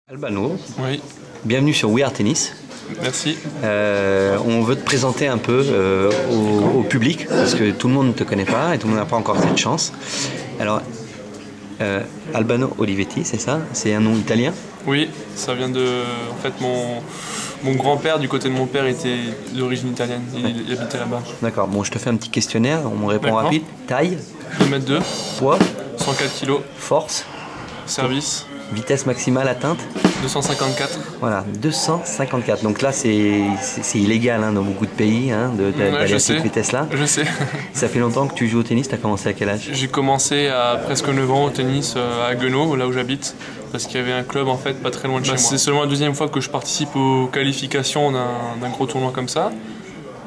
Albano, Oui, bienvenue sur We Are Tennis. merci. On veut te présenter un peu au public parce que tout le monde ne te connaît pas et tout le monde n'a pas encore cette chance. Alors, Albano Olivetti, c'est ça? C'est un nom italien? Oui, ça vient de... En fait, mon grand-père, du côté de mon père, était d'origine italienne. Il habitait là-bas. D'accord, bon, je te fais un petit questionnaire, on me répond D'accord. rapide. Taille, 2,2 m, poids, 104 kg, force, service, vitesse maximale atteinte. 254. Voilà, 254. Donc là, c'est illégal dans beaucoup de pays d'aller à cette vitesse-là. Je sais. Ça fait longtemps que tu joues au tennis, tu as commencé à quel âge? J'ai commencé à presque 9 ans au tennis à Haguenau, là où j'habite, parce qu'il y avait un club en fait pas très loin de chez moi. C'est seulement la deuxième fois que je participe aux qualifications d'un gros tournoi comme ça.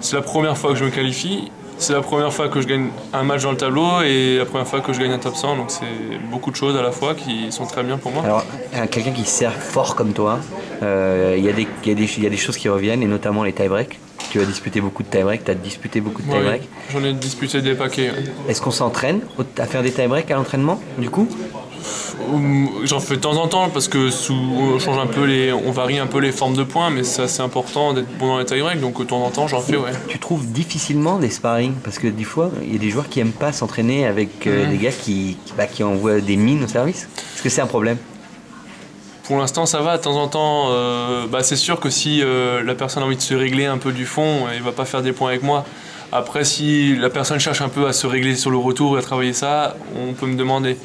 C'est la première fois que je me qualifie. C'est la première fois que je gagne un match dans le tableau et la première fois que je gagne un top 100, donc c'est beaucoup de choses à la fois qui sont très bien pour moi. Alors, quelqu'un qui sert fort comme toi, il y a des choses qui reviennent, et notamment les tie-breaks. Tu as disputé beaucoup de tie-breaks, tu as disputé beaucoup de tie-breaks. Oui, j'en ai disputé des paquets. Ouais. Est-ce qu'on s'entraîne à faire des tie-breaks à l'entraînement, du coup? J'en fais de temps en temps parce que on change un peu on varie un peu les formes de points, mais c'est assez important d'être bon dans les tie-breaks, donc de temps en temps j'en fais, ouais. Tu trouves difficilement des sparring? Parce que des fois, il y a des joueurs qui aiment pas s'entraîner avec des gars qui envoient des mines au service. Est-ce que c'est un problème? Pour l'instant ça va, de temps en temps, c'est sûr que si la personne a envie de se régler un peu du fond, il va pas faire des points avec moi. Après, si la personne cherche un peu à se régler sur le retour et à travailler ça, on peut me demander.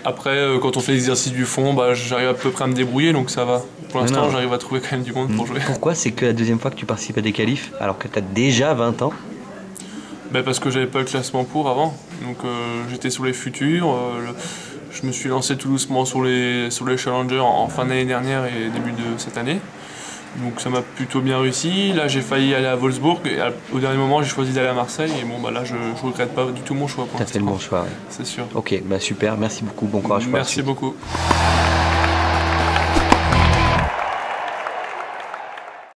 Après, quand on fait l'exercice du fond, j'arrive à peu près à me débrouiller, donc ça va. Pour l'instant, j'arrive à trouver quand même du monde pour jouer. Pourquoi c'est que la deuxième fois que tu participes à des qualifs, alors que tu as déjà 20 ans? Parce que j'avais pas le classement pour avant. Donc j'étais sur les futurs. Je me suis lancé tout doucement sur les challengers en fin d'année dernière et début de cette année. Donc ça m'a plutôt bien réussi. Là j'ai failli aller à Wolfsburg et au dernier moment j'ai choisi d'aller à Marseille et bon là je regrette pas du tout mon choix. T'as fait le bon choix, ouais. C'est sûr. Ok, super, merci beaucoup, bon courage pour la suite. Merci beaucoup.